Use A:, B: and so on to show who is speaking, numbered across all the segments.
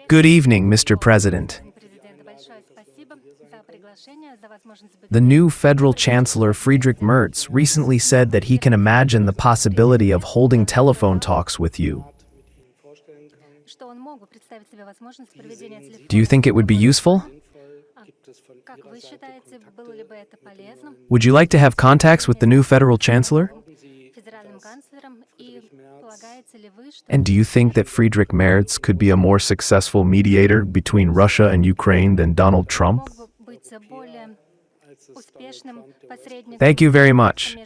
A: Good evening, Mr. President. The new federal chancellor Friedrich Merz recently said that he can imagine the possibility of holding telephone talks with you. Do you think it would be useful? Would you like to have contacts with the new federal chancellor? And do you think that Friedrich Merz could be a more successful mediator between Russia and Ukraine than Donald Trump? Thank you very much.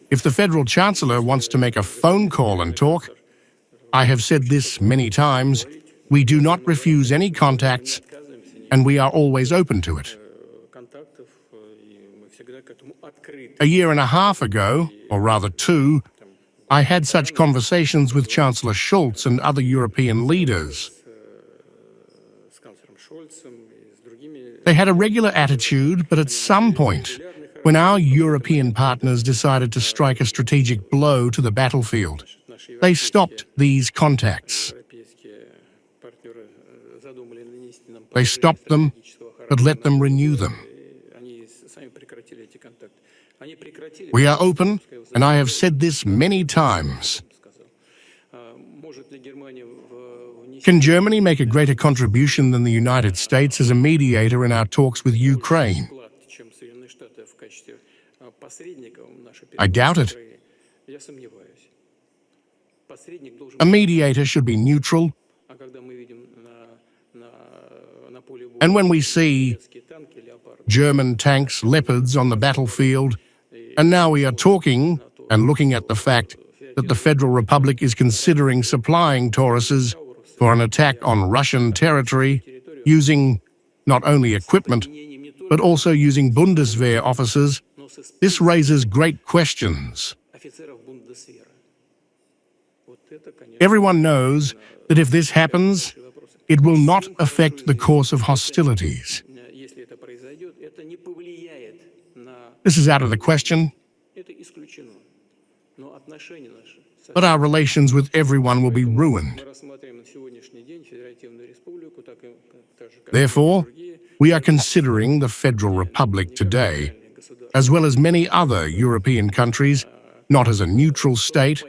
B: If the federal chancellor wants to make a phone call and talk, I have said this many times, we do not refuse any contacts, and we are always open to it. A year and a half ago, or rather 2, I had such conversations with Chancellor Scholz and other European leaders. They had a regular attitude, but at some point, when our European partners decided to strike a strategic blow to the battlefield, they stopped these contacts. They stopped them, but let them renew them. We are open, and I have said this many times. Can Germany make a greater contribution than the United States as a mediator in our talks with Ukraine? I doubt it. A mediator should be neutral, and when we see German tanks, Leopards on the battlefield, and now we are talking and looking at the fact that the Federal Republic is considering supplying Tauruses for an attack on Russian territory, using not only equipment, but also using Bundeswehr officers, this raises great questions. Everyone knows that if this happens, it will not affect the course of hostilities. This is out of the question, but our relations with everyone will be ruined. Therefore, we are considering the Federal Republic today, as well as many other European countries, not as a neutral state,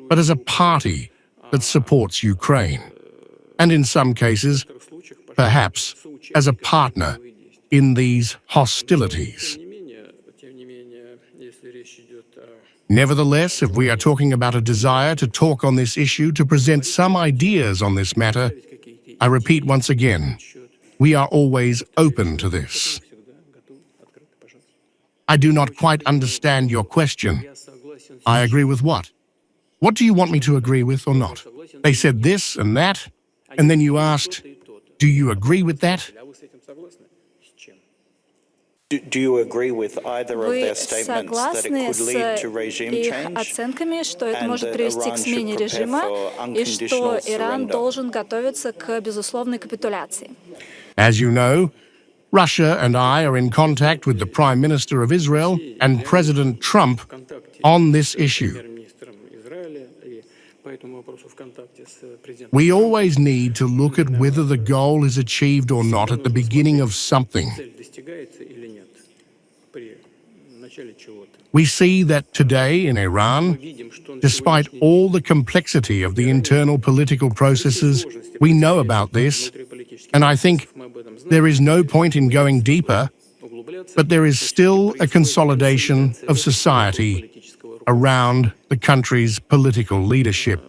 B: but as a party that supports Ukraine, and in some cases, perhaps as a partner in these hostilities. Nevertheless, if we are talking about a desire to talk on this issue, to present some ideas on this matter, I repeat once again, we are always open to this. I do not quite understand your question. I agree with what? What do you want me to agree with or not? They said this and that, and then you asked, do you agree with that?
C: Do you agree with either of their statements that it could lead to regime change?
D: Оценками, что это может привести к смене режима и что Иран должен готовиться к безусловной капитуляции?
B: As you know, Russia and I are in contact with the Prime Minister of Israel and President Trump on this issue. We always need to look at whether the goal is achieved or not at the beginning of something. We see that today in Iran, despite all the complexity of the internal political processes, we know about this, and I think there is no point in going deeper, but there is still a consolidation of society around the country's political leadership.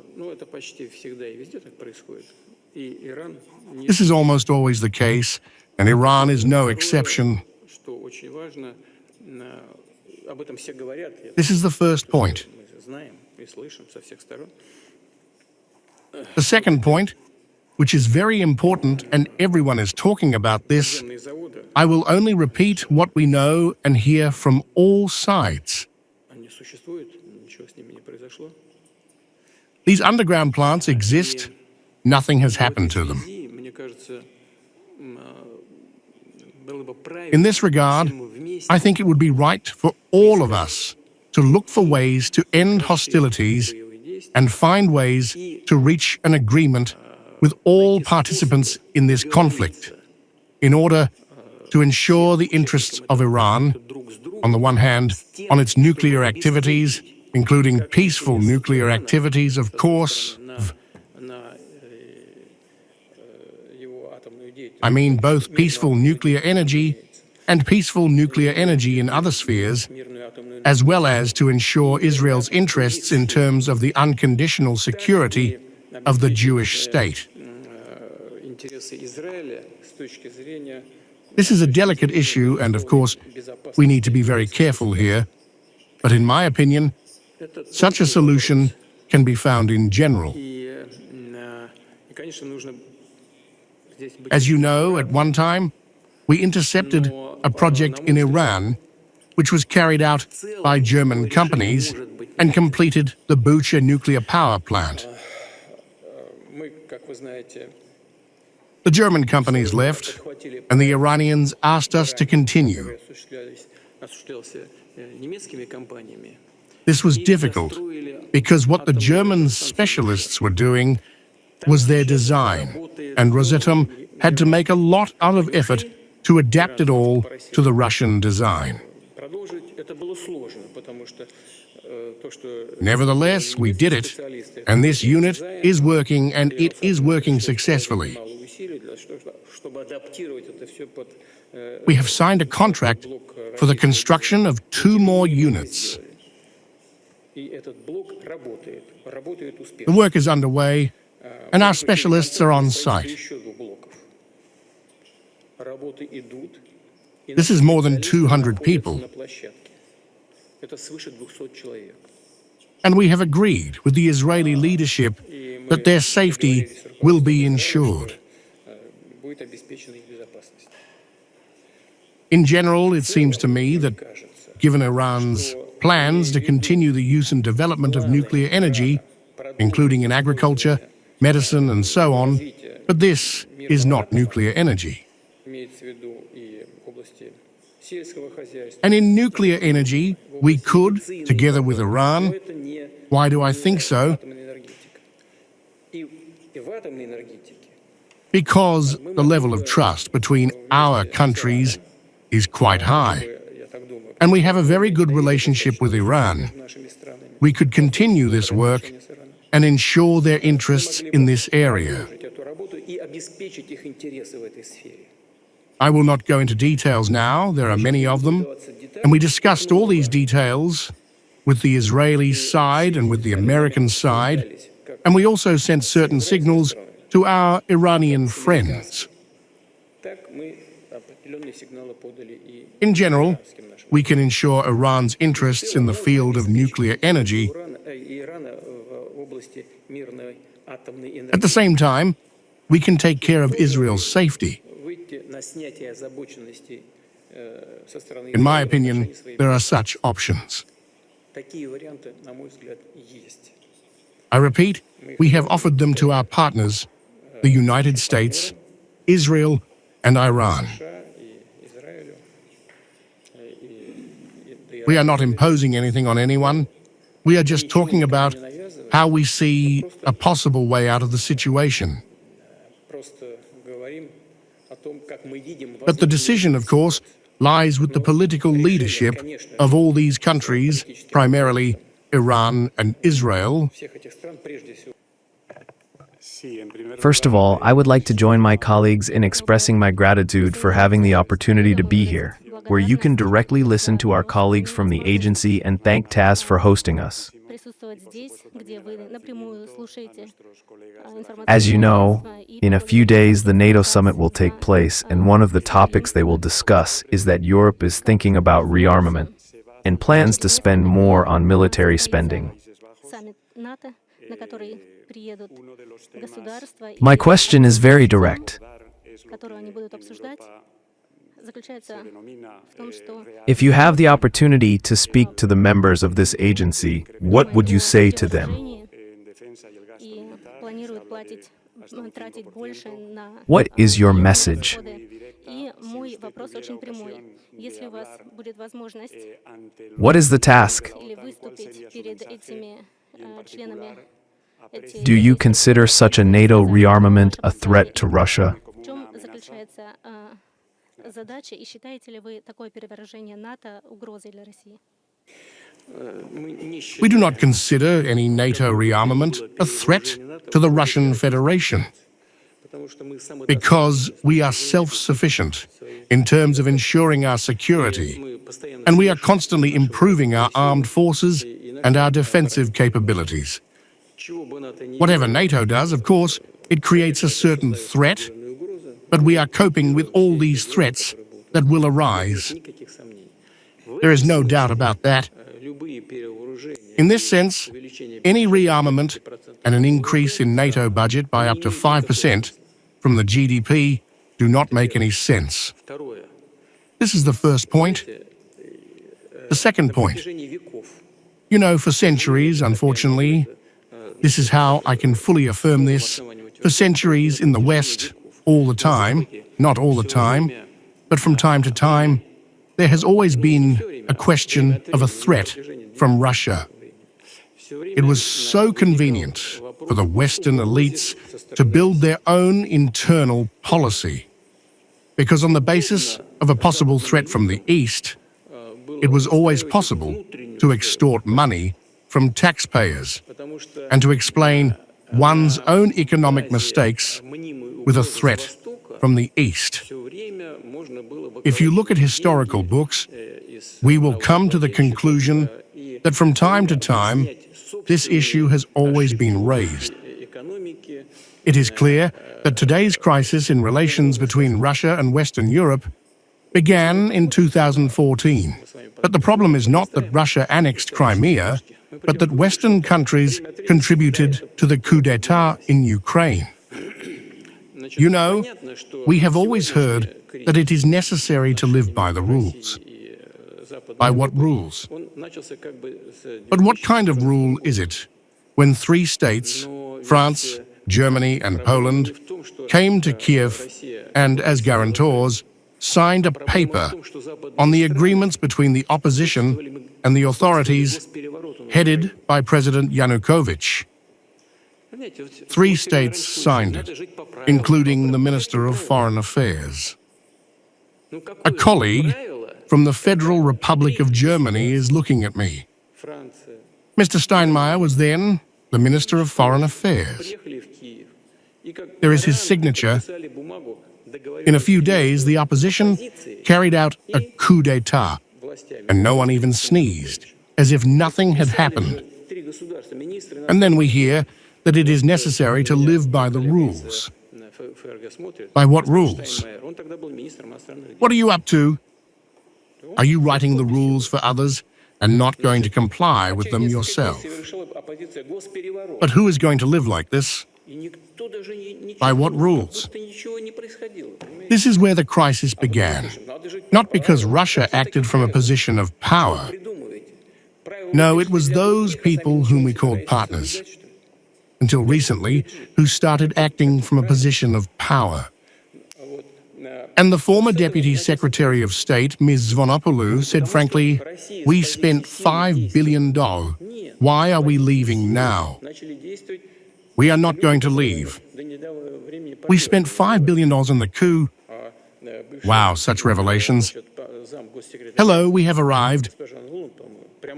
B: This is almost always the case, and Iran is no exception. This is the first point. The second point, which is very important and everyone is talking about this, I will only repeat what we know and hear from all sides. These underground plants exist, nothing has happened to them. In this regard, I think it would be right for all of us to look for ways to end hostilities and find ways to reach an agreement with all participants in this conflict in order to ensure the interests of Iran, on the one hand, on its nuclear activities, including peaceful nuclear activities, of course. I mean both peaceful nuclear energy and peaceful nuclear energy in other spheres, as well as to ensure Israel's interests in terms of the unconditional security of the Jewish state. This is a delicate issue, and of course, we need to be very careful here. But in my opinion, such a solution can be found in general. As you know, at one time, we intercepted a project in Iran which was carried out by German companies and completed the Bucha nuclear power plant. The German companies left, and the Iranians asked us to continue. This was difficult because what the German specialists were doing was their design, and Rosatom had to make a lot of effort to adapt it all to the Russian design. Nevertheless, we did it, and this unit is working, and it is working successfully. We have signed a contract for the construction of 2 more units. The work is underway, and our specialists are on site. This is more than 200 people. And we have agreed with the Israeli leadership that their safety will be ensured. In general, it seems to me that, given Iran's plans to continue the use and development of nuclear energy, including in agriculture, medicine, and so on, but this is not nuclear energy. And in nuclear energy, we could, together with Iran, why do I think so? Because the level of trust between our countries is quite high, and we have a very good relationship with Iran. We could continue this work and ensure their interests in this area. I will not go into details now, there are many of them, and we discussed all these details with the Israeli side and with the American side, and we also sent certain signals to our Iranian friends. In general, we can ensure Iran's interests in the field of nuclear energy. At the same time, we can take care of Israel's safety. In my opinion, there are such options. I repeat, we have offered them to our partners, the United States, Israel, and Iran. We are not imposing anything on anyone. We are just talking about how we see a possible way out of the situation. But the decision, of course, lies with the political leadership of all these countries, primarily Iran and Israel.
A: First of all, I would like to join my colleagues in expressing my gratitude for having the opportunity to be here, where you can directly listen to our colleagues from the agency, and thank TASS for hosting us. As you know, in a few days the NATO summit will take place, and one of the topics they will discuss is that Europe is thinking about rearmament and plans to spend more on military spending. My question is very direct. If you have the opportunity to speak to the members of this agency, what would you say to them? What is your message? What is the task? Do you consider such a NATO rearmament a threat to Russia?
B: We do not consider any NATO rearmament a threat to the Russian Federation because we are self-sufficient in terms of ensuring our security, and we are constantly improving our armed forces and our defensive capabilities. Whatever NATO does, of course, it creates a certain threat, but we are coping with all these threats that will arise. There is no doubt about that. In this sense, any rearmament and an increase in NATO budget by up to 5% from the GDP do not make any sense. This is the first point. The second point. You know, for centuries, unfortunately, this is how I can fully affirm this, for centuries in the West, all the time, not all the time, but from time to time, there has always been a question of a threat from Russia. It was so convenient for the Western elites to build their own internal policy, because on the basis of a possible threat from the East, it was always possible to extort money from taxpayers and to explain one's own economic mistakes with a threat from the East. If you look at historical books, we will come to the conclusion that from time to time, this issue has always been raised. It is clear that today's crisis in relations between Russia and Western Europe began in 2014. But the problem is not that Russia annexed Crimea, but that Western countries contributed to the coup d'etat in Ukraine. You know, we have always heard that it is necessary to live by the rules. By what rules? But what kind of rule is it when three states, France, Germany and Poland, came to Kiev and, as guarantors, signed a paper on the agreements between the opposition and the authorities headed by President Yanukovych? Three states signed it, including the Minister of Foreign Affairs. A colleague from the Federal Republic of Germany is looking at me. Mr. Steinmeier was then the Minister of Foreign Affairs. There is his signature. In a few days, the opposition carried out a coup d'etat, and no one even sneezed, as if nothing had happened. And then we hear that it is necessary to live by the rules. By what rules? What are you up to? Are you writing the rules for others and not going to comply with them yourself? But who is going to live like this? By what rules? This is where the crisis began. Not because Russia acted from a position of power. No, it was those people whom we called partners, until recently, who started acting from a position of power. And the former Deputy Secretary of State, Ms. Zvonopoulos, said frankly, "We spent $5 billion. Why are we leaving now? We are not going to leave. We spent $5 billion on the coup." Wow, such revelations. Hello, we have arrived.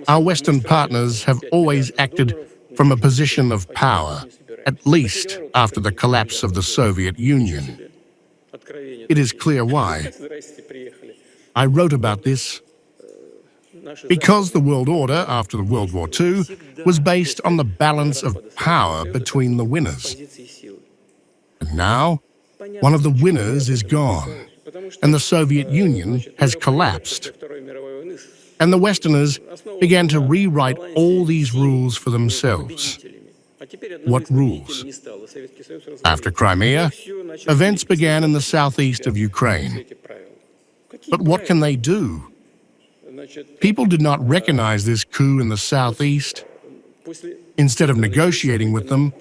B: Our Western partners have always acted from a position of power, at least after the collapse of the Soviet Union. It is clear why. I wrote about this because the world order after World War II was based on the balance of power between the winners. And now, one of the winners is gone, and the Soviet Union has collapsed. And the Westerners began to rewrite all these rules for themselves. What rules? After Crimea, events began in the southeast of Ukraine. But what can they do? People did not recognize this coup in the southeast. Instead of negotiating with them,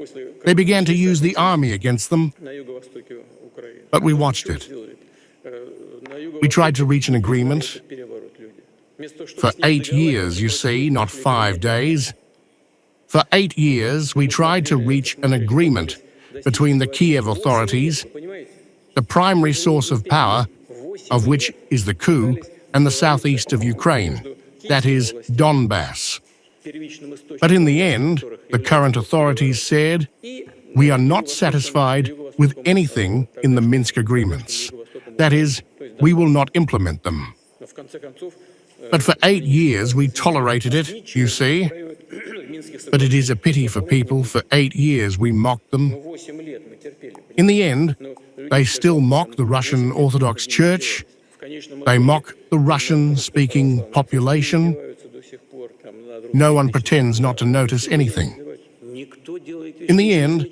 B: they began to use the army against them. But we watched it. We tried to reach an agreement. For 8 years, you see, not 5 days. For 8 years, we tried to reach an agreement between the Kiev authorities, the primary source of power, of which is the coup, and the southeast of Ukraine, that is, Donbass. But in the end, the current authorities said, we are not satisfied with anything in the Minsk agreements. That is, we will not implement them. But for 8 years we tolerated it, you see. But it is a pity for people. For 8 years we mocked them. In the end, they still mock the Russian Orthodox Church. They mock the Russian-speaking population. No one pretends not to notice anything. In the end,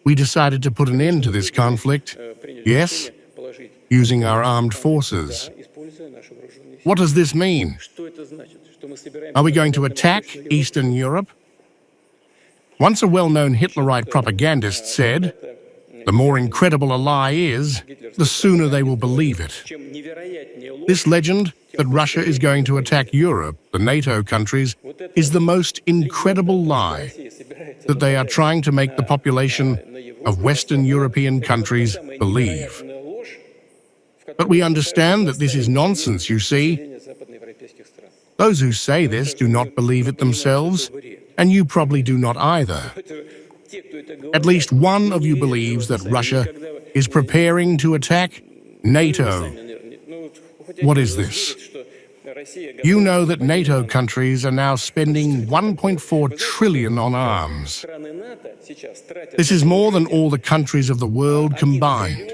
B: we decided to put an end to this conflict. Yes, using our armed forces. What does this mean? Are we going to attack Eastern Europe? Once a well-known Hitlerite propagandist said, the more incredible a lie is, the sooner they will believe it. This legend that Russia is going to attack Europe, the NATO countries, is the most incredible lie that they are trying to make the population of Western European countries believe. But we understand that this is nonsense, you see. Those who say this do not believe it themselves, and you probably do not either. At least one of you believes that Russia is preparing to attack NATO. What is this? You know that NATO countries are now spending $1.4 trillion on arms. This is more than all the countries of the world combined,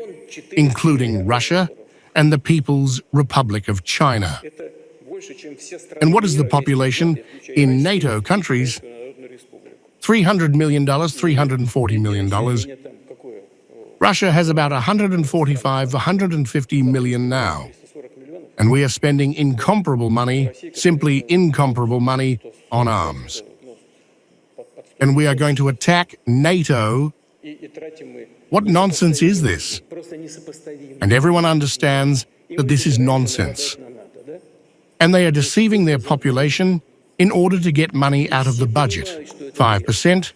B: including Russia and the People's Republic of China. And what is the population in NATO countries? $300 million, $340 million. Russia has about 145, 150 million now. And we are spending incomparable money, simply incomparable money, on arms. And we are going to attack NATO. What nonsense is this? And everyone understands that this is nonsense. And they are deceiving their population in order to get money out of the budget. 5%,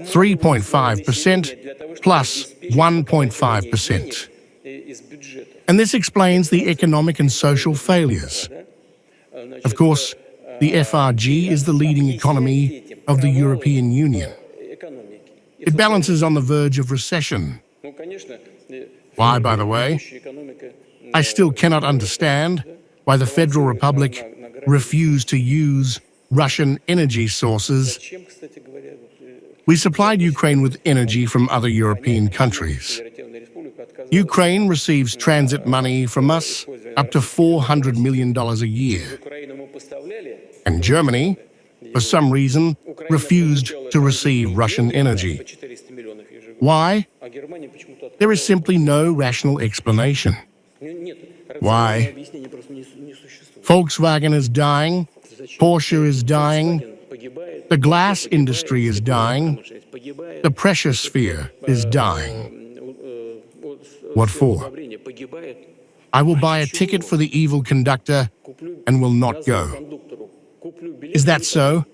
B: 3.5%, plus 1.5%. And this explains the economic and social failures. Of course, the FRG is the leading economy of the European Union. It balances on the verge of recession. Why, by the way? I still cannot understand why the Federal Republic refused to use Russian energy sources. We supplied Ukraine with energy from other European countries. Ukraine receives transit money from us up to $400 million a year. And Germany, for some reason, refused to receive Russian energy. Why? There is simply no rational explanation. Why? Volkswagen is dying, Porsche is dying, the glass industry is dying, the precious sphere is dying. What for? I will buy a ticket for the evil conductor and will not go. Is that so?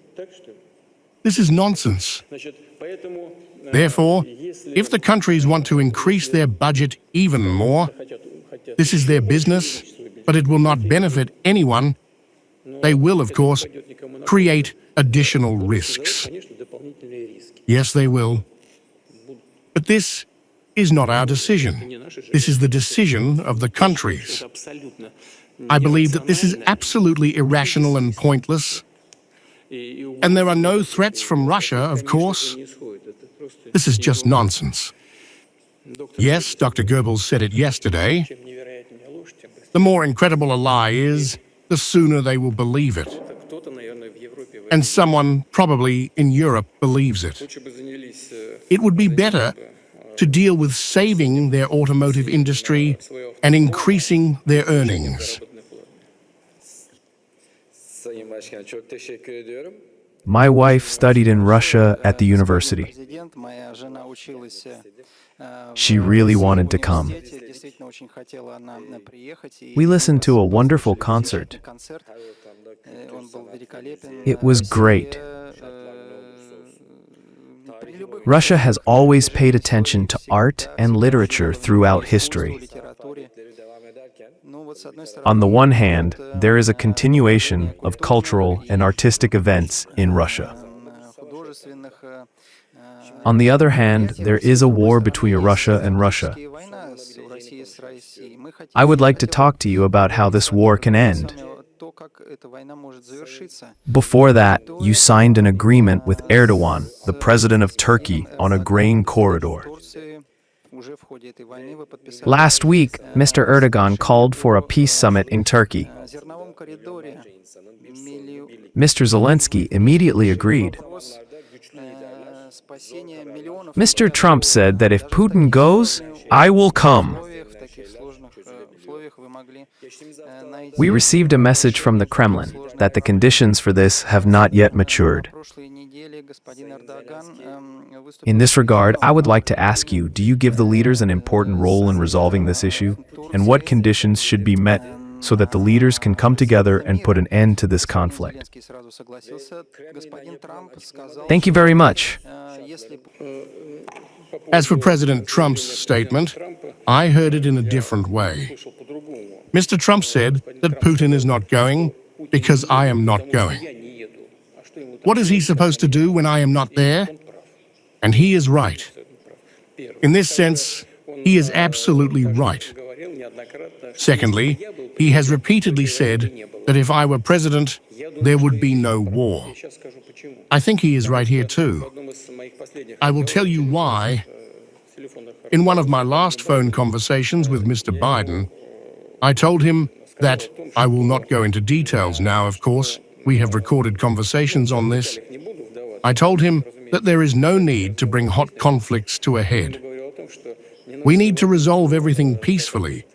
B: This is nonsense. Therefore, if the countries want to increase their budget even more, this is their business, but it will not benefit anyone. They will, of course, create additional risks. Yes, they will. But this is not our decision. This is the decision of the countries. I believe that this is absolutely irrational and pointless. And there are no threats from Russia, of course. This is just nonsense. Yes, Dr. Goebbels said it yesterday. The more incredible a lie is, the sooner they will believe it. And someone, probably in Europe, believes it. It would be better to deal with saving their automotive industry and increasing their earnings.
A: My wife studied in Russia at the university. She really wanted to come. We listened to a wonderful concert. It was great. Russia has always paid attention to art and literature throughout history. On the one hand, there is a continuation of cultural and artistic events in Russia. On the other hand, there is a war between Russia and Russia. I would like to talk to you about how this war can end. Before that, you signed an agreement with Erdogan, the president of Turkey, on a grain corridor. Last week, Mr. Erdogan called for a peace summit in Turkey. Mr. Zelensky immediately agreed. Mr. Trump said that if Putin goes, I will come. We received a message from the Kremlin that the conditions for this have not yet matured. In this regard, I would like to ask you, do you give the leaders an important role in resolving this issue? And what conditions should be met so that the leaders can come together and put an end to this conflict? Thank you very much.
B: As for President Trump's statement, I heard it in a different way. Mr. Trump said that Putin is not going because I am not going. What is he supposed to do when I am not there? And he is right. In this sense, he is absolutely right. Secondly, he has repeatedly said that if I were president, there would be no war. I think he is right here too. I will tell you why. In one of my last phone conversations with Mr. Biden, I told him that I will not go into details now, of course. We have recorded conversations on this. I told him that there is no need to bring hot conflicts to a head. We need to resolve everything peacefully,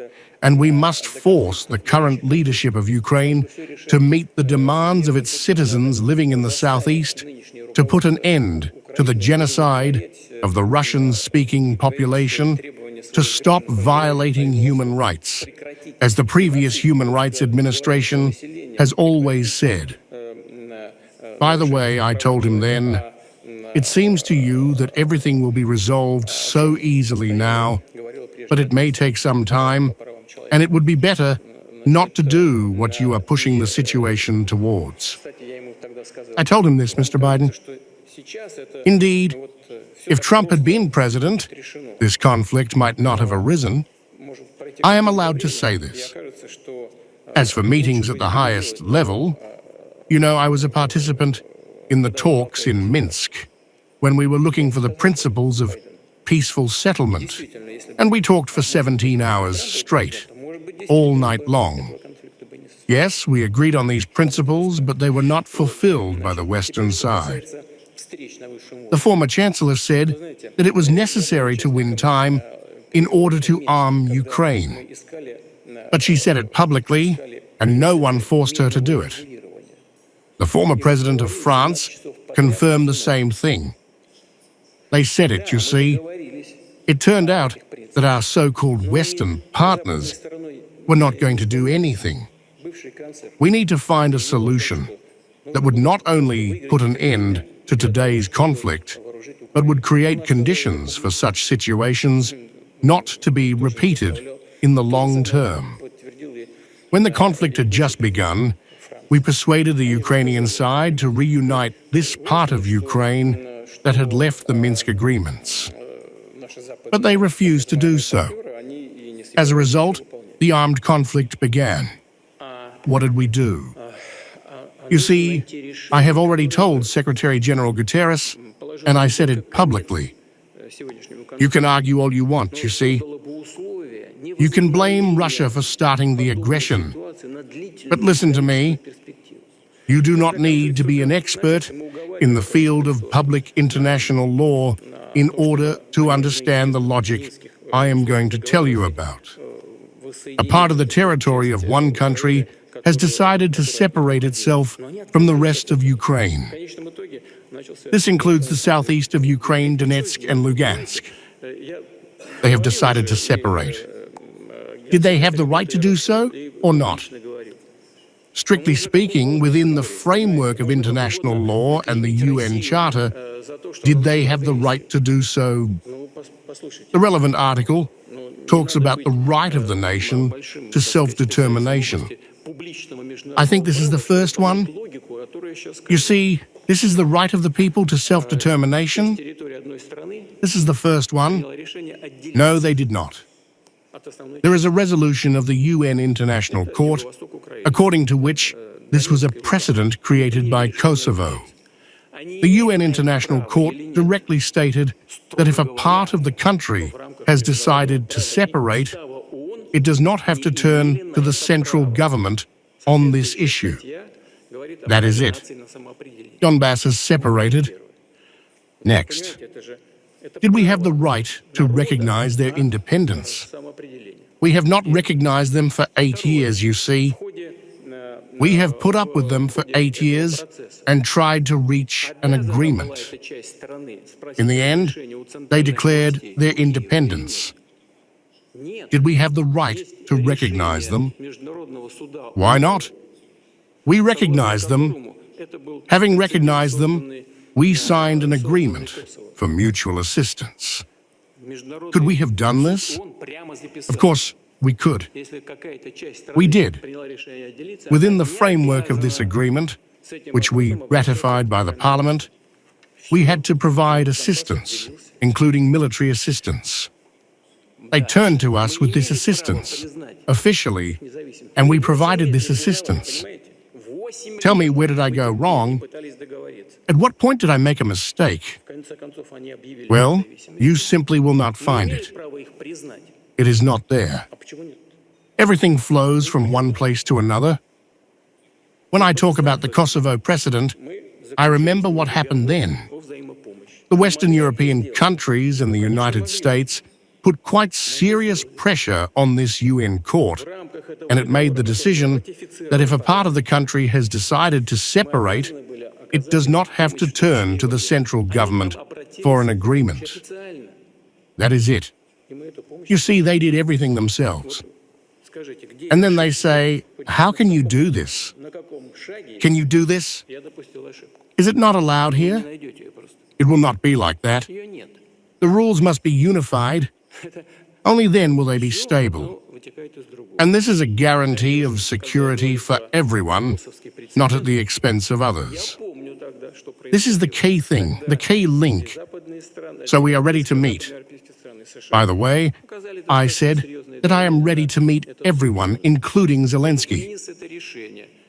B: and we must force the current leadership of Ukraine to meet the demands of its citizens living in the southeast, to put an end to the genocide of the Russian-speaking population, to stop violating human rights, as the previous Human Rights Administration has always said. By the way, I told him then, it seems to you that everything will be resolved so easily now, but it may take some time, and it would be better not to do what you are pushing the situation towards. I told him this, Mr. Biden. Indeed, if Trump had been president, this conflict might not have arisen. I am allowed to say this. As for meetings at the highest level, you know, I was a participant in the talks in Minsk when we were looking for the principles of peaceful settlement, and we talked for 17 hours straight, all night long. Yes, we agreed on these principles, but they were not fulfilled by the Western side. The former chancellor said that it was necessary to win time in order to arm Ukraine. But she said it publicly, and no one forced her to do it. The former president of France confirmed the same thing. They said it, you see. It turned out that our so-called Western partners were not going to do anything. We need to find a solution that would not only put an end to today's conflict, but would create conditions for such situations not to be repeated in the long term. When the conflict had just begun, we persuaded the Ukrainian side to reunite this part of Ukraine that had left the Minsk agreements. But they refused to do so. As a result, the armed conflict began. What did we do? You see, I have already told Secretary General Guterres, and I said it publicly. You can argue all you want, you see. You can blame Russia for starting the aggression. But listen to me. You do not need to be an expert in the field of public international law in order to understand the logic I am going to tell you about. A part of the territory of one country has decided to separate itself from the rest of Ukraine. This includes the southeast of Ukraine, Donetsk and Lugansk. They have decided to separate. Did they have the right to do so or not? Strictly speaking, within the framework of international law and the UN Charter, did they have the right to do so? The relevant article talks about the right of the nation to self-determination. I think this is the first one. You see, this is the right of the people to self-determination. This is the first one. No, they did not. There is a resolution of the UN International Court, according to which this was a precedent created by Kosovo. The UN International Court directly stated that if a part of the country has decided to separate, it does not have to turn to the central government on this issue. That is it. Donbass is separated. Next. Did we have the right to recognize their independence? We have not recognized them for 8 years, you see. We have put up with them for 8 years and tried to reach an agreement. In the end, they declared their independence. Did we have the right to recognize them? Why not? We recognized them. Having recognized them, we signed an agreement for mutual assistance. Could we have done this? Of course, we could. We did. Within the framework of this agreement, which we ratified by the Parliament, we had to provide assistance, including military assistance. They turned to us with this assistance, officially, and we provided this assistance. Tell me, where did I go wrong? At what point did I make a mistake? Well, you simply will not find it. It is not there. Everything flows from one place to another. When I talk about the Kosovo precedent, I remember what happened then. The Western European countries and the United States put quite serious pressure on this UN court, and it made the decision that if a part of the country has decided to separate, it does not have to turn to the central government for an agreement. That is it. You see, they did everything themselves. And then they say, how can you do this? Can you do this? Is it not allowed here? It will not be like that. The rules must be unified. Only then will they be stable. And this is a guarantee of security for everyone, not at the expense of others. This is the key thing, the key link. So we are ready to meet. By the way, I said that I am ready to meet everyone, including Zelensky.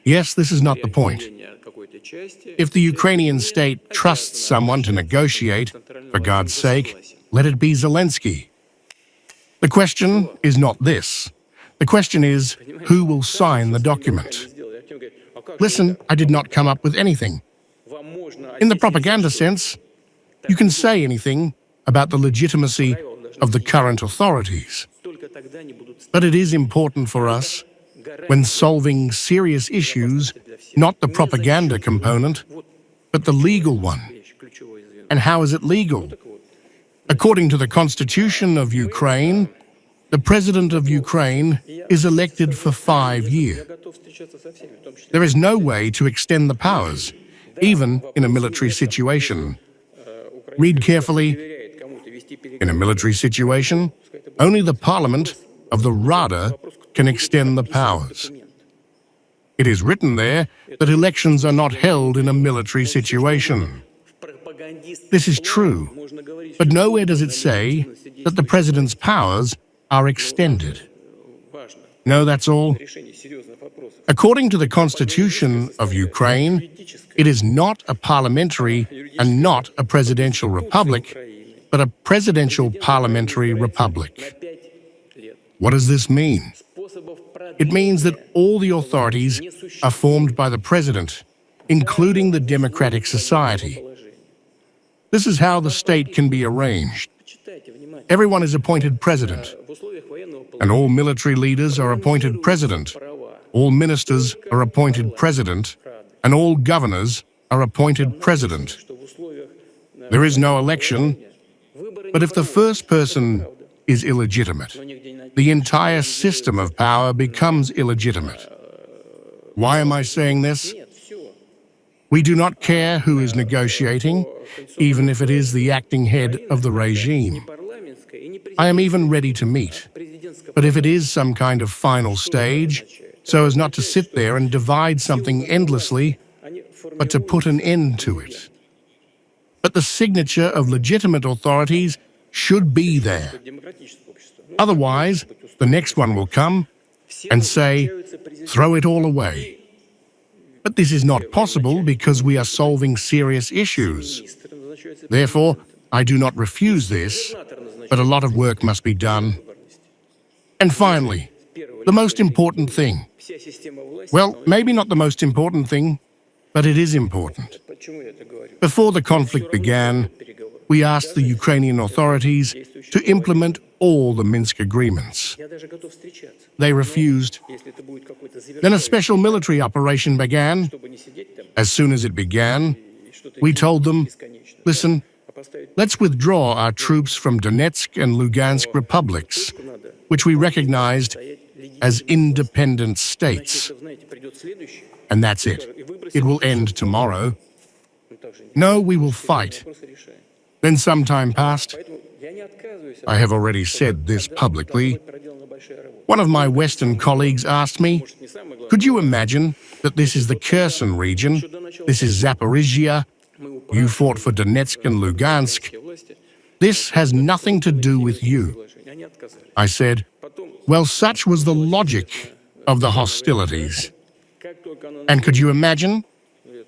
B: Yes, this is not the point. If the Ukrainian state trusts someone to negotiate, for God's sake, let it be Zelensky. The question is not this. The question is, who will sign the document? Listen, I did not come up with anything. In the propaganda sense, you can say anything about the legitimacy of the current authorities. But it is important for us, when solving serious issues, not the propaganda component, but the legal one. And how is it legal? According to the Constitution of Ukraine, the President of Ukraine is elected for 5 years. There is no way to extend the powers, even in a military situation. Read carefully. In a military situation, only the Parliament of the Rada can extend the powers. It is written there that elections are not held in a military situation. This is true, but nowhere does it say that the President's powers are extended. No, that's all. According to the Constitution of Ukraine, it is not a parliamentary and not a presidential republic, but a presidential parliamentary republic. What does this mean? It means that all the authorities are formed by the president, including the democratic society. This is how the state can be arranged. Everyone is appointed president, and all military leaders are appointed president, all ministers are appointed president, and all governors are appointed president. There is no election, but if the first person is illegitimate, the entire system of power becomes illegitimate. Why am I saying this? We do not care who is negotiating, even if it is the acting head of the regime. I am even ready to meet. But if it is some kind of final stage, so as not to sit there and divide something endlessly, but to put an end to it. But the signature of legitimate authorities should be there. Otherwise, the next one will come and say, throw it all away. But this is not possible because we are solving serious issues. Therefore, I do not refuse this, but a lot of work must be done. And finally, the most important thing. Well, maybe not the most important thing, but it is important. Before the conflict began, we asked the Ukrainian authorities to implement all the Minsk agreements. They refused. Then a special military operation began. As soon as it began, we told them, listen, let's withdraw our troops from Donetsk and Lugansk republics, which we recognized as independent states. And that's it. It will end tomorrow. No, we will fight. Then some time passed. I have already said this publicly. One of my Western colleagues asked me, could you imagine that this is the Kherson region, this is Zaporizhia, you fought for Donetsk and Lugansk. This has nothing to do with you. I said, well, such was the logic of the hostilities. And could you imagine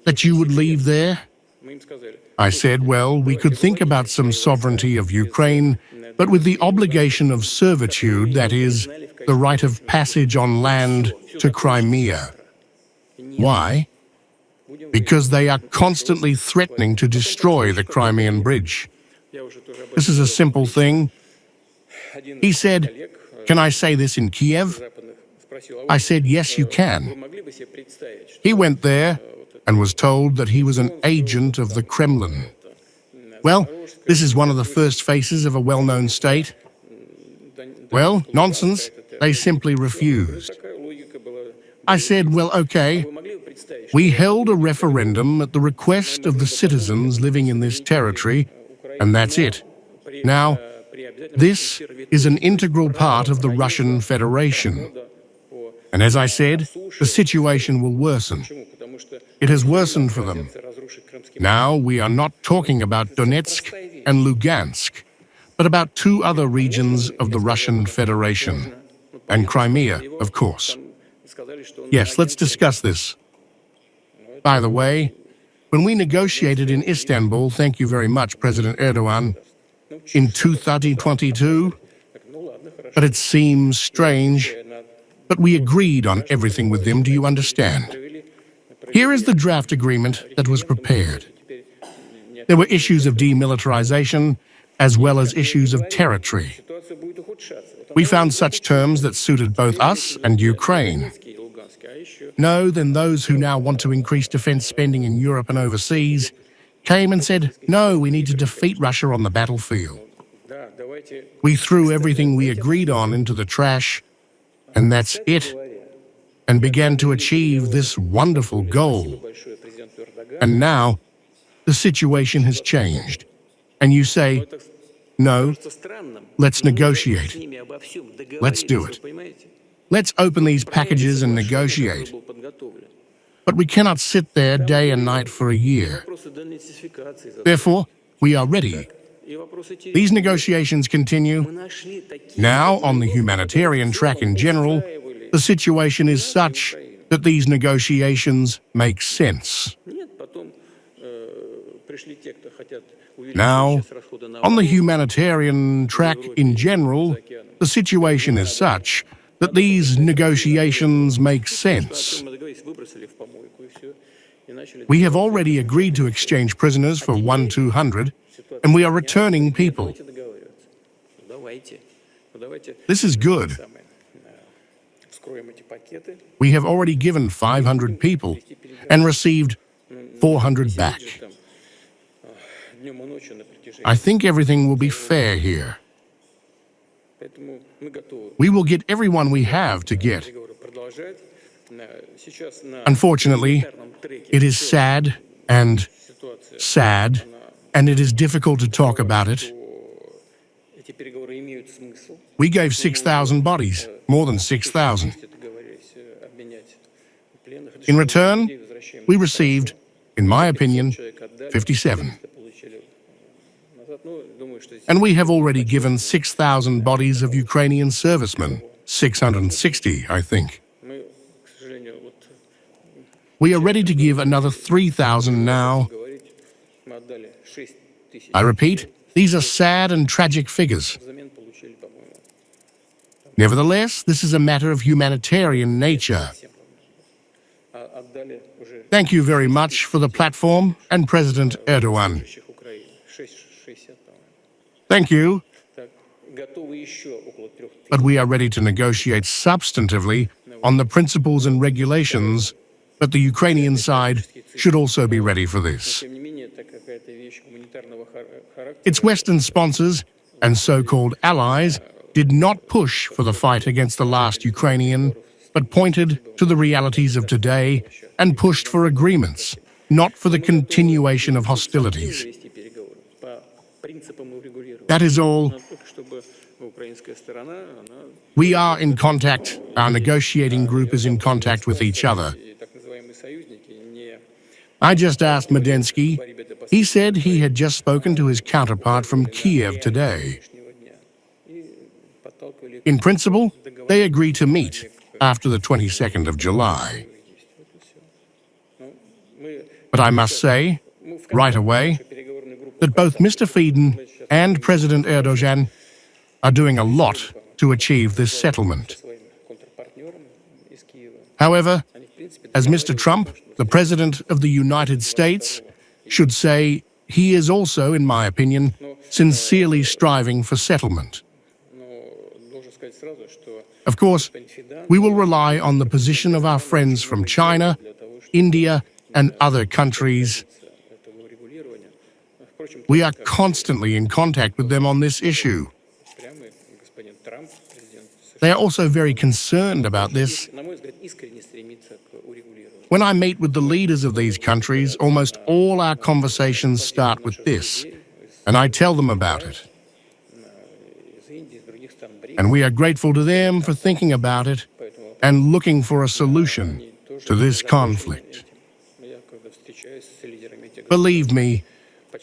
B: that you would leave there? I said, well, we could think about some sovereignty of Ukraine, but with the obligation of servitude, that is, the right of passage on land to Crimea. Why? Because they are constantly threatening to destroy the Crimean Bridge. This is a simple thing. He said, can I say this in Kiev? I said, yes, you can. He went there and was told that he was an agent of the Kremlin. Well, this is one of the first faces of a well-known state. Well, nonsense. They simply refused. I said, well, okay. We held a referendum at the request of the citizens living in this territory, and that's it. Now, this is an integral part of the Russian Federation. And as I said, the situation will worsen. It has worsened for them. Now we are not talking about Donetsk and Lugansk, but about two other regions of the Russian Federation, and Crimea, of course. Yes, let's discuss this. By the way, when we negotiated in Istanbul, thank you very much, President Erdogan, in 2022, but it seems strange, but we agreed on everything with them, do you understand? Here is the draft agreement that was prepared. There were issues of demilitarization as well as issues of territory. We found such terms that suited both us and Ukraine. No, then those who now want to increase defense spending in Europe and overseas came and said, no, we need to defeat Russia on the battlefield. We threw everything we agreed on into the trash, and that's it, and began to achieve this wonderful goal. And now, the situation has changed. And you say, no, let's negotiate. Let's do it. Let's open these packages and negotiate. But we cannot sit there day and night for a year. Therefore, we are ready. These negotiations continue. Now, on the humanitarian track in general, the situation is such that these negotiations make sense. Now, on the humanitarian track in general, the situation is such that these negotiations make sense. We have already agreed to exchange prisoners for 200, and we are returning people. This is good. We have already given 500 people and received 400 back. I think everything will be fair here. We will get everyone we have to get. Unfortunately, it is sad, and it is difficult to talk about it. We gave 6,000 bodies, more than 6,000. In return, we received, in my opinion, 57. And we have already given 6,000 bodies of Ukrainian servicemen, 660, I think. We are ready to give another 3,000 now. I repeat, these are sad and tragic figures. Nevertheless, this is a matter of humanitarian nature. Thank you very much for the platform and President Erdogan. Thank you. But we are ready to negotiate substantively on the principles and regulations, but the Ukrainian side should also be ready for this. Its Western sponsors and so-called allies did not push for the fight against the last Ukrainian, but pointed to the realities of today and pushed for agreements, not for the continuation of hostilities. That is all. We are in contact. Our negotiating group is in contact with each other. I just asked Medensky. He said he had just spoken to his counterpart from Kiev today. In principle, they agreed to meet after the 22nd of July. But I must say, right away, that both Mr. Fieden and President Erdogan are doing a lot to achieve this settlement. However, as Mr. Trump, the President of the United States, should say, he is also, in my opinion, sincerely striving for settlement. Of course, we will rely on the position of our friends from China, India, and other countries. We are constantly in contact with them on this issue. They are also very concerned about this. When I meet with the leaders of these countries, almost all our conversations start with this, and I tell them about it. And we are grateful to them for thinking about it and looking for a solution to this conflict. Believe me,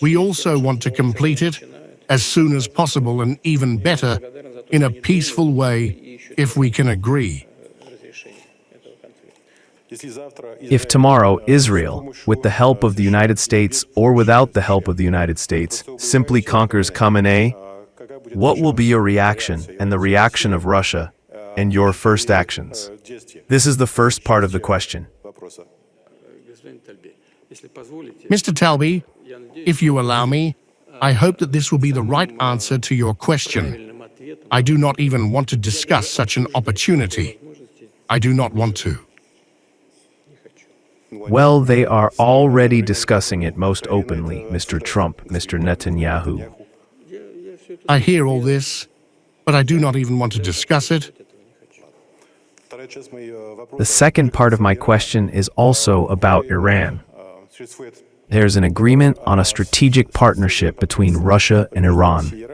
B: we also want to complete it as soon as possible and even better, in a peaceful way, if we can agree.
A: If tomorrow Israel, with the help of the United States or without the help of the United States, simply conquers Khamenei, what will be your reaction and the reaction of Russia and your first actions? This is the first part of the question.
B: Mr. Talby, if you allow me, I hope that this will be the right answer to your question. I do not even want to discuss such an opportunity. I do not want to.
A: Well, they are already discussing it most openly, Mr. Trump, Mr. Netanyahu.
B: I hear all this, but I do not even want to discuss it.
A: The second part of my question is also about Iran. There's an agreement on a strategic partnership between Russia and Iran.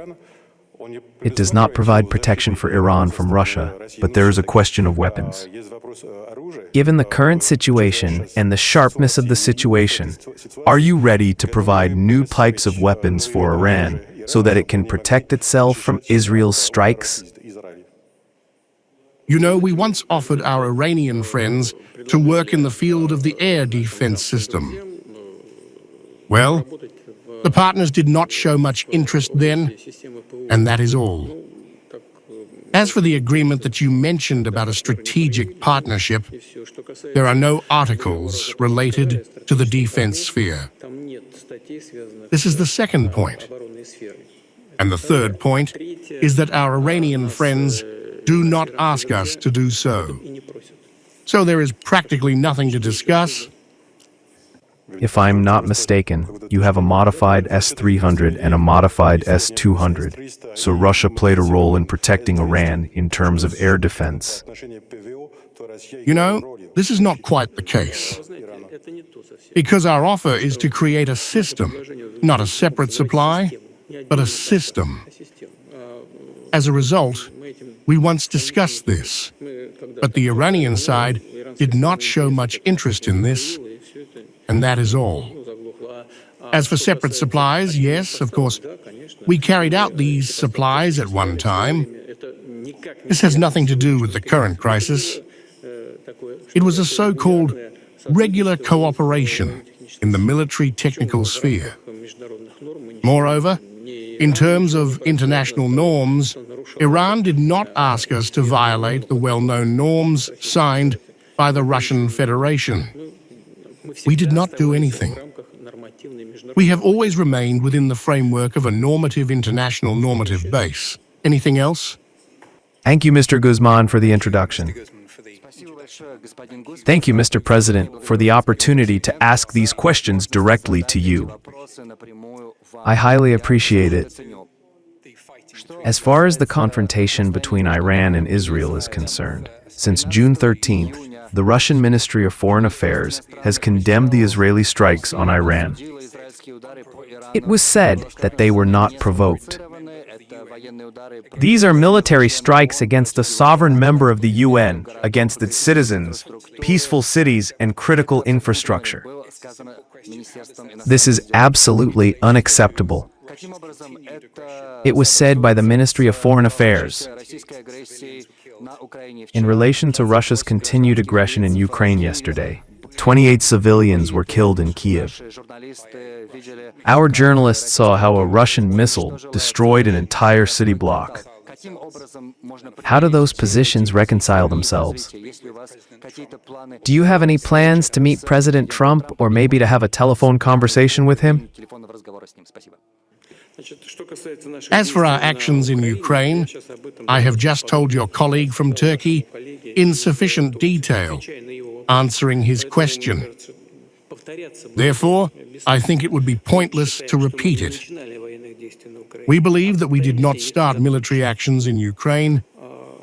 A: It does not provide protection for Iran from Russia, but there is a question of weapons. Given the current situation and the sharpness of the situation, are you ready to provide new types of weapons for Iran so that it can protect itself from Israel's strikes?
B: You know, we once offered our Iranian friends to work in the field of the air defense system. Well, the partners did not show much interest then, and that is all. As for the agreement that you mentioned about a strategic partnership, there are no articles related to the defense sphere. This is the second point. And the third point is that our Iranian friends do not ask us to do so. So there is practically nothing to discuss.
A: If I'm not mistaken, you have a modified S-300 and a modified S-200, so Russia played a role in protecting Iran in terms of air defense.
B: You know, this is not quite the case. Because our offer is to create a system, not a separate supply, but a system. As a result, we once discussed this, but the Iranian side did not show much interest in this, and that is all. As for separate supplies, yes, of course, we carried out these supplies at one time. This has nothing to do with the current crisis. It was a so-called regular cooperation in the military technical sphere. Moreover, in terms of international norms, Iran did not ask us to violate the well-known norms signed by the Russian Federation. We did not do anything. We have always remained within the framework of a normative international normative base. Anything else?
A: Thank you, Mr. Guzman, for the introduction. Thank you, Mr. President, for the opportunity to ask these questions directly to you. I highly appreciate it. As far as the confrontation between Iran and Israel is concerned, since June 13th, the Russian Ministry of Foreign Affairs has condemned the Israeli strikes on Iran. It was said that they were not provoked. These are military strikes against a sovereign member of the UN, against its citizens, peaceful cities, and critical infrastructure. This is absolutely unacceptable. It was said by the Ministry of Foreign Affairs. In relation to Russia's continued aggression in Ukraine yesterday, 28 civilians were killed in Kiev. Our journalists saw how a Russian missile destroyed an entire city block. How do those positions reconcile themselves? Do you have any plans to meet President Trump or maybe to have a telephone conversation with him?
B: As for our actions in Ukraine, I have just told your colleague from Turkey in sufficient detail, answering his question. Therefore, I think it would be pointless to repeat it. We believe that we did not start military actions in Ukraine,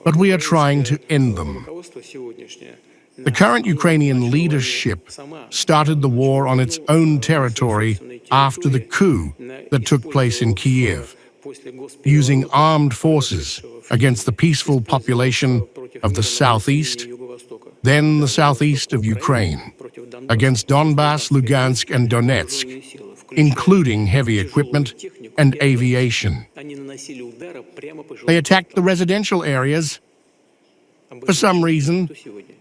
B: but we are trying to end them. The current Ukrainian leadership started the war on its own territory after the coup that took place in Kiev, using armed forces against the peaceful population of the southeast, then the southeast of Ukraine, against Donbass, Lugansk, and Donetsk, including heavy equipment and aviation. They attacked the residential areas. For some reason,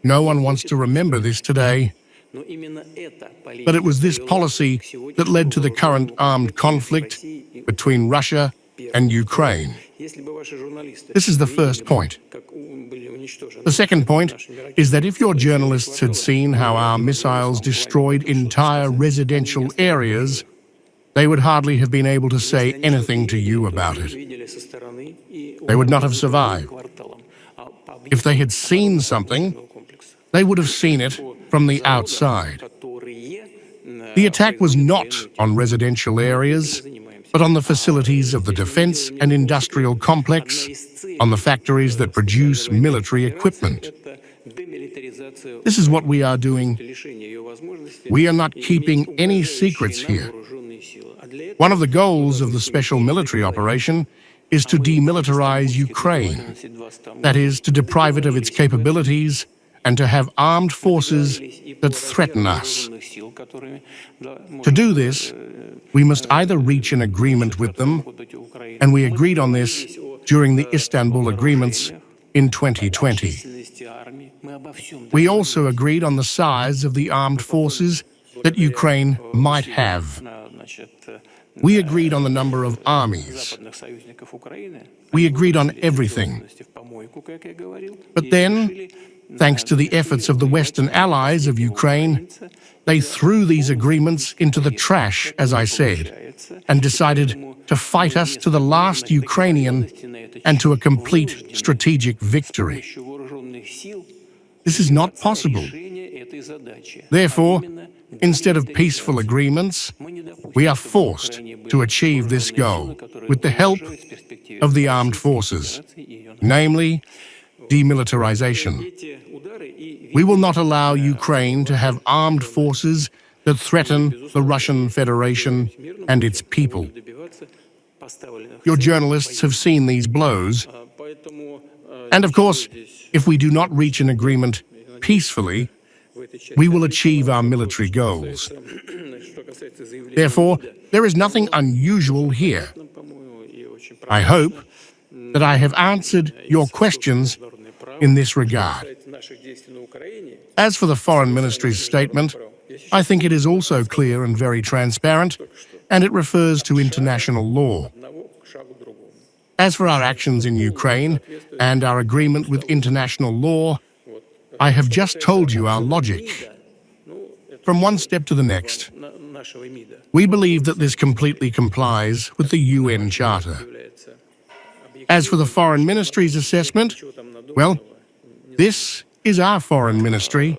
B: no one wants to remember this today, but it was this policy that led to the current armed conflict between Russia and Ukraine. This is the first point. The second point is that if your journalists had seen how our missiles destroyed entire residential areas, they would hardly have been able to say anything to you about it. They would not have survived. If they had seen something, they would have seen it from the outside. The attack was not on residential areas, but on the facilities of the defense and industrial complex, on the factories that produce military equipment. This is what we are doing. We are not keeping any secrets here. One of the goals of the special military operation is to demilitarize Ukraine, that is, to deprive it of its capabilities and to have armed forces that threaten us. To do this, we must either reach an agreement with them, and we agreed on this during the Istanbul agreements in 2020. We also agreed on the size of the armed forces that Ukraine might have. We agreed on the number of armies. We agreed on everything. But then, thanks to the efforts of the Western allies of Ukraine, they threw these agreements into the trash, as I said, and decided to fight us to the last Ukrainian and to a complete strategic victory. This is not possible. Therefore, instead of peaceful agreements, we are forced to achieve this goal with the help of the armed forces, namely demilitarization. We will not allow Ukraine to have armed forces that threaten the Russian Federation and its people. Your journalists have seen these blows. And of course, if we do not reach an agreement peacefully, we will achieve our military goals. Therefore, there is nothing unusual here. I hope that I have answered your questions in this regard. As for the Foreign Ministry's statement, I think it is also clear and very transparent, and it refers to international law. As for our actions in Ukraine and our agreement with international law, I have just told you our logic. From one step to the next, we believe that this completely complies with the UN Charter. As for the Foreign Ministry's assessment, well, this is our Foreign Ministry.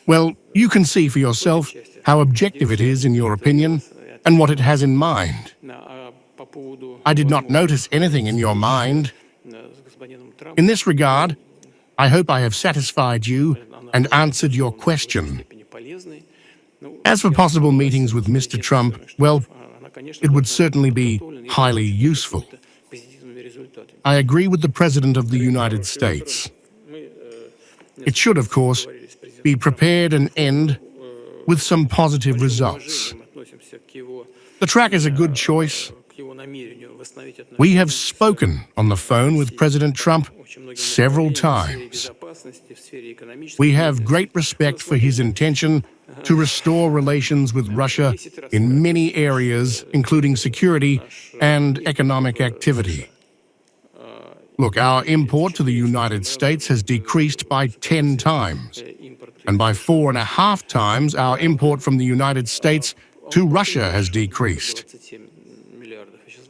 B: Well, you can see for yourself how objective it is in your opinion and what it has in mind. I did not notice anything in your mind. In this regard, I hope I have satisfied you and answered your question. As for possible meetings with Mr. Trump, well, it would certainly be highly useful. I agree with the President of the United States. It should, of course, be prepared and end with some positive results. The track is a good choice. We have spoken on the phone with President Trump several times. We have great respect for his intention to restore relations with Russia in many areas, including security and economic activity. Look, our import to the United States has decreased by 10 times, and by 4.5 times our import from the United States to Russia has decreased.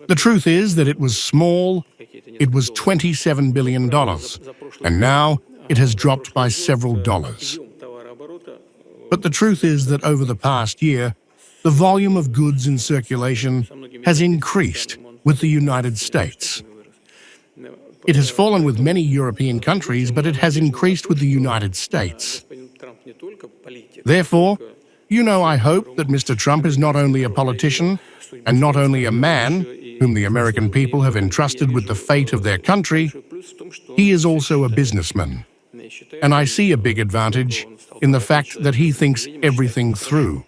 B: The truth is that it was small. It was $27 billion, and now it has dropped by several dollars. But the truth is that over the past year, the volume of goods in circulation has increased with the United States. It has fallen with many European countries, but it has increased with the United States. Therefore, I hope that Mr. Trump is not only a politician and not only a man whom the American people have entrusted with the fate of their country, he is also a businessman. And I see a big advantage in the fact that he thinks everything through.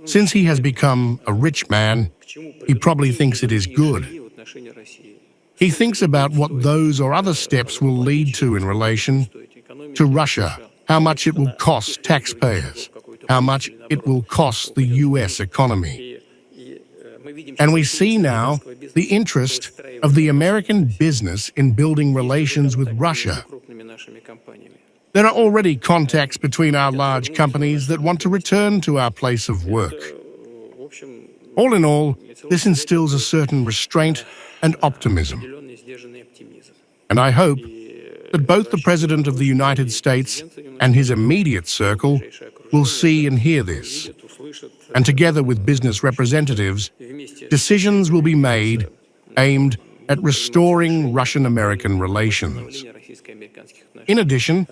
B: Since he has become a rich man, he probably thinks it is good. He thinks about what those or other steps will lead to in relation to Russia, how much it will cost taxpayers, how much it will cost the US economy. And we see now the interest of the American business in building relations with Russia. There are already contacts between our large companies that want to return to our place of work. All in all, this instills a certain restraint and optimism. And I hope that both the President of the United States and his immediate circle will see and hear this. And together with business representatives, decisions will be made aimed at restoring Russian-American relations. In addition,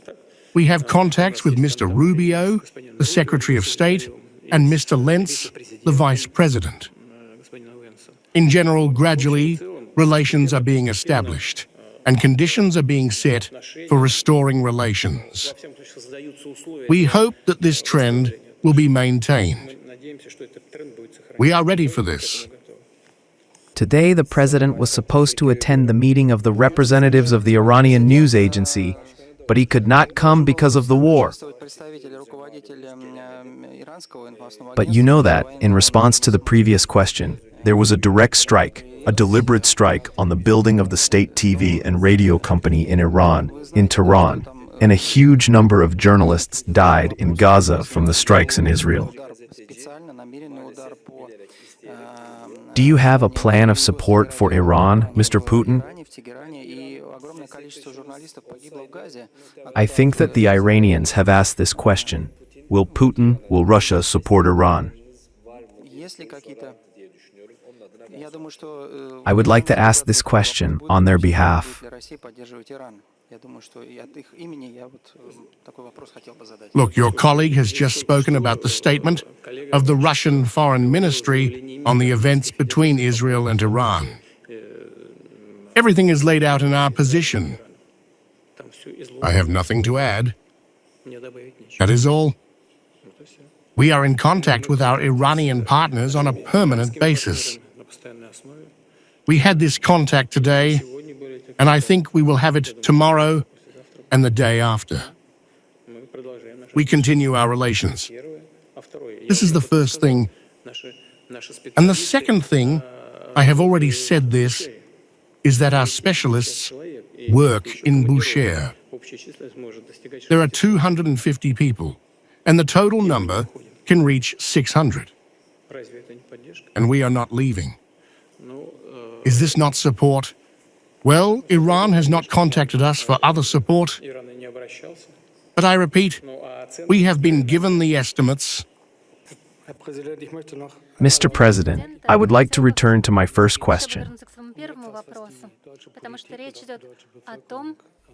B: we have contacts with Mr. Rubio, the Secretary of State, and Mr. Lentz, the Vice President. In general, gradually, relations are being established, and conditions are being set for restoring relations. We hope that this trend will be maintained. We are ready for this.
A: Today, the president was supposed to attend the meeting of the representatives of the Iranian news agency, but he could not come because of the war. But you know that, in response to the previous question, there was a direct strike, a deliberate strike on the building of the state TV and radio company in Iran, in Tehran, and a huge number of journalists died in Gaza from the strikes in Israel. Do you have a plan of support for Iran, Mr. Putin? I think that the Iranians have asked this question. Will Russia support Iran? I would like to ask this question on their behalf.
B: Look, your colleague has just spoken about the statement of the Russian Foreign Ministry on the events between Israel and Iran. Everything is laid out in our position. I have nothing to add. That is all. We are in contact with our Iranian partners on a permanent basis. We had this contact today, and I think we will have it tomorrow and the day after. We continue our relations. This is the first thing. And the second thing, I have already said this, is that our specialists work in Bushehr. There are 250 people, and the total number can reach 600. And we are not leaving. Is this not support? Well, Iran has not contacted us for other support. But I repeat, we have been given the estimates.
A: Mr. President, I would like to return to my first question.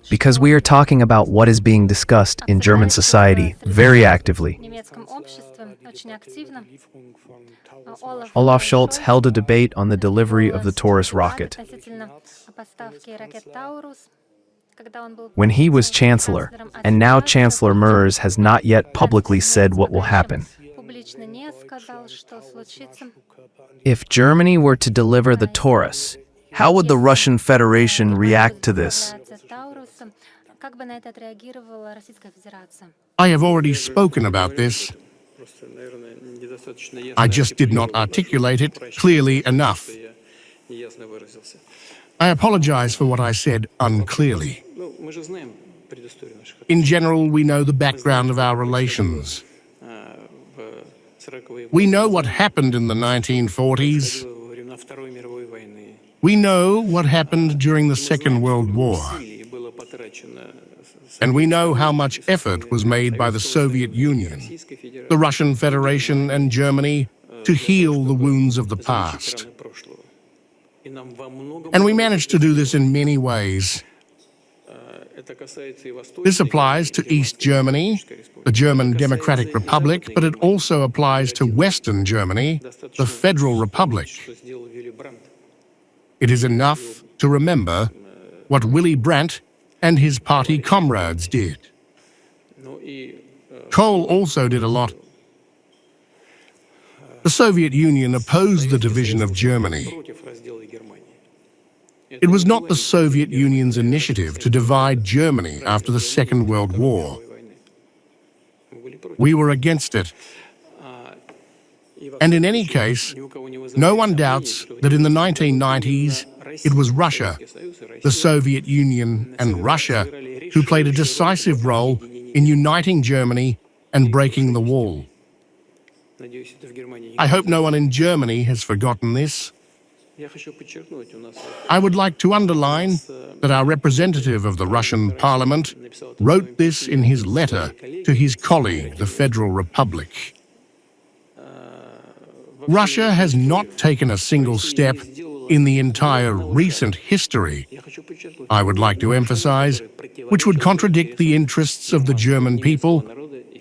A: Because we are talking about what is being discussed in German society very actively. Olaf Scholz held a debate on the delivery of the Taurus rocket. When he was Chancellor, and now Chancellor Merz has not yet publicly said what will happen. If Germany were to deliver the Taurus, how would the Russian Federation react to this?
B: I have already spoken about this. I just did not articulate it clearly enough. I apologize for what I said unclearly. In general, we know the background of our relations. We know what happened in the 1940s. We know what happened during the Second World War. And we know how much effort was made by the Soviet Union, the Russian Federation, and Germany to heal the wounds of the past. And we managed to do this in many ways. This applies to East Germany, the German Democratic Republic, but it also applies to Western Germany, the Federal Republic. It is enough to remember what Willy Brandt and his party comrades did. Kohl also did a lot. The Soviet Union opposed the division of Germany. It was not the Soviet Union's initiative to divide Germany after the Second World War. We were against it. And in any case, no one doubts that in the 1990s, it was Russia, the Soviet Union and Russia who played a decisive role in uniting Germany and breaking the wall. I hope no one in Germany has forgotten this. I would like to underline that our representative of the Russian Parliament wrote this in his letter to his colleague, the Federal Republic. Russia has not taken a single step in the entire recent history, I would like to emphasize, which would contradict the interests of the German people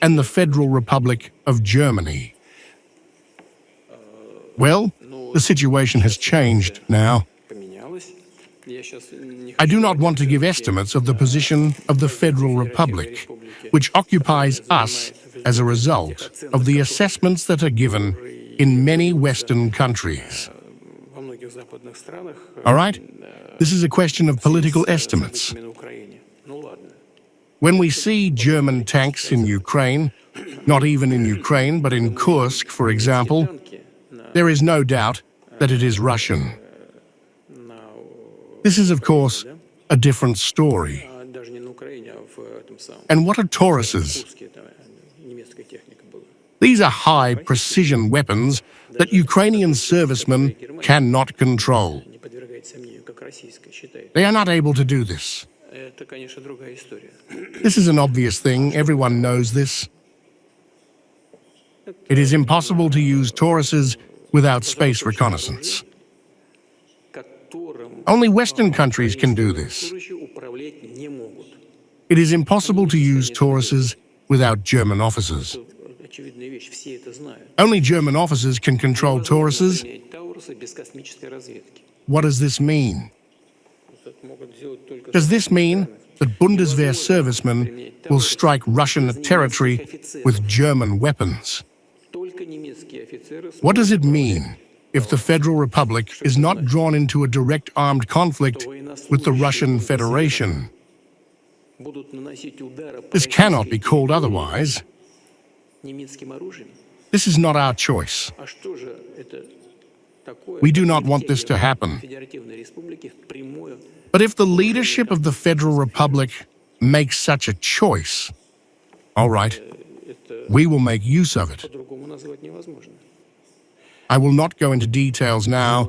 B: and the Federal Republic of Germany. Well, the situation has changed now. I do not want to give estimates of the position of the Federal Republic, which occupies us as a result of the assessments that are given in many Western countries. All right? This is a question of political estimates. When we see German tanks in Ukraine, not even in Ukraine, but in Kursk, for example, there is no doubt that it is Russian. This is, of course, a different story. And what are Tauruses? These are high-precision weapons that Ukrainian servicemen cannot control. They are not able to do this. This is an obvious thing. Everyone knows this. It is impossible to use Tauruses without space reconnaissance. Only Western countries can do this. It is impossible to use Tauruses without German officers. Only German officers can control Tauruses. What does this mean? Does this mean that Bundeswehr servicemen will strike Russian territory with German weapons? What does it mean if the Federal Republic is not drawn into a direct armed conflict with the Russian Federation? This cannot be called otherwise. This is not our choice. We do not want this to happen. But if the leadership of the Federal Republic makes such a choice, all right, we will make use of it. I will not go into details now,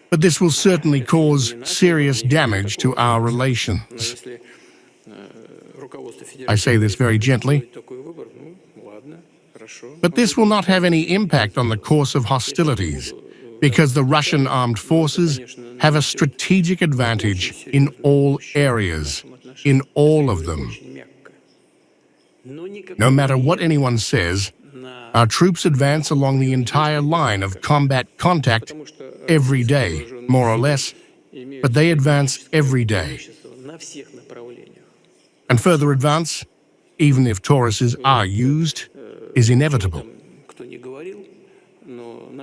B: but this will certainly cause serious damage to our relations. I say this very gently, but this will not have any impact on the course of hostilities, because the Russian armed forces have a strategic advantage in all areas, in all of them. No matter what anyone says, our troops advance along the entire line of combat contact every day, more or less, but they advance every day. And further advance, even if Tauruses are used, is inevitable.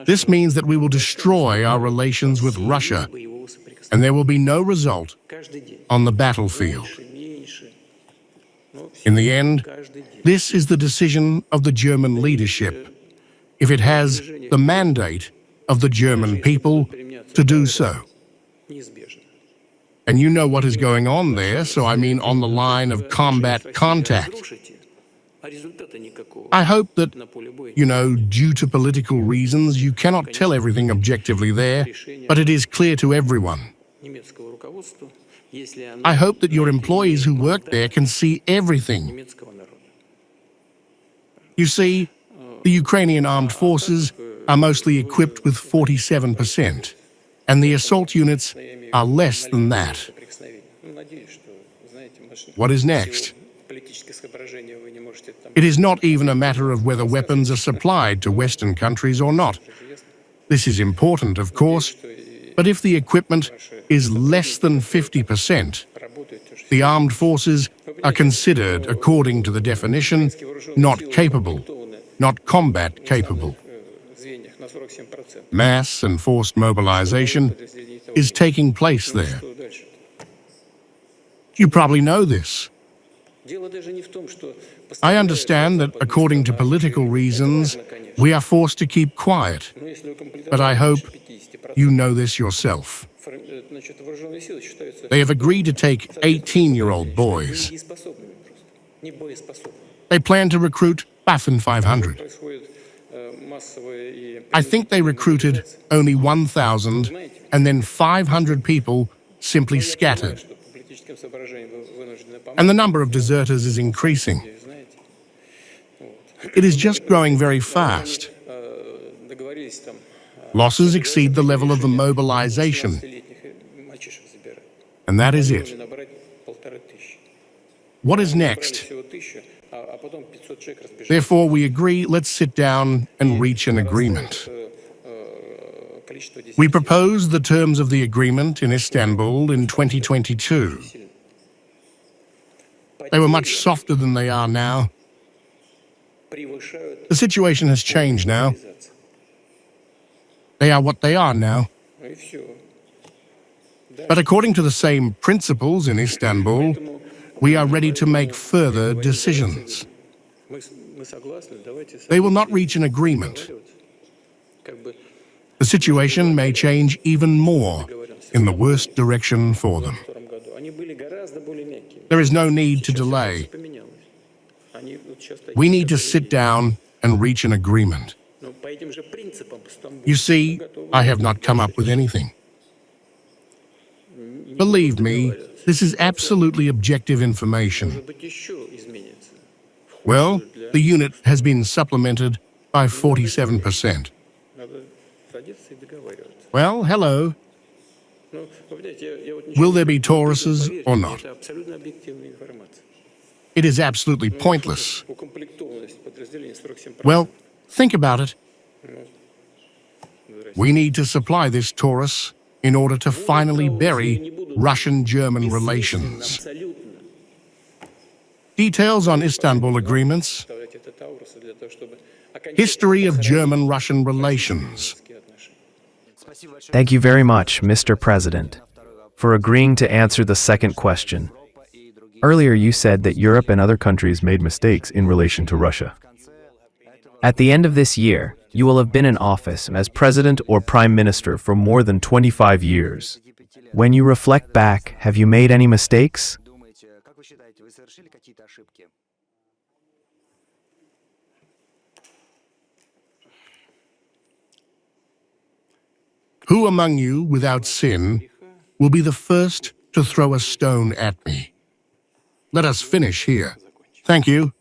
B: This means that we will destroy our relations with Russia, and there will be no result on the battlefield. In the end, this is the decision of the German leadership, if it has the mandate of the German people to do so. And you know what is going on there, so I mean on the line of combat contact. I hope that, due to political reasons, you cannot tell everything objectively there, but it is clear to everyone. I hope that your employees who work there can see everything. You see, the Ukrainian armed forces are mostly equipped with 47%, and the assault units are less than that. What is next? It is not even a matter of whether weapons are supplied to Western countries or not. This is important, of course, but if the equipment is less than 50%, the armed forces are considered, according to the definition, not capable, not combat capable. Mass and forced mobilization is taking place there. You probably know this. I understand that, according to political reasons, we are forced to keep quiet, but I hope you know this yourself. They have agreed to take 18-year-old boys. They plan to recruit Waffen 500. I think they recruited only 1,000, and then 500 people simply scattered. And the number of deserters is increasing. It is just growing very fast. Losses exceed the level of the mobilization. And that is it. What is next? Therefore, we agree, let's sit down and reach an agreement. We proposed the terms of the agreement in Istanbul in 2022. They were much softer than they are now. The situation has changed now. They are what they are now. But according to the same principles in Istanbul, we are ready to make further decisions. They will not reach an agreement. The situation may change even more in the worst direction for them. There is no need to delay. We need to sit down and reach an agreement. You see, I have not come up with anything. Believe me, this is absolutely objective information. Well, the unit has been supplemented by 47%. Well, hello. Will there be Tauruses or not? It is absolutely pointless. Well, think about it. We need to supply this Taurus in order to finally bury Russian-German relations. Details on Istanbul agreements. History of German-Russian relations.
A: Thank you very much, Mr. President, for agreeing to answer the second question. Earlier you said that Europe and other countries made mistakes in relation to Russia. At the end of this year, you will have been in office as president or prime minister for more than 25 years. When you reflect back, have you made any mistakes?
B: Who among you, without sin, will be the first to throw a stone at me? Let us finish here. Thank you.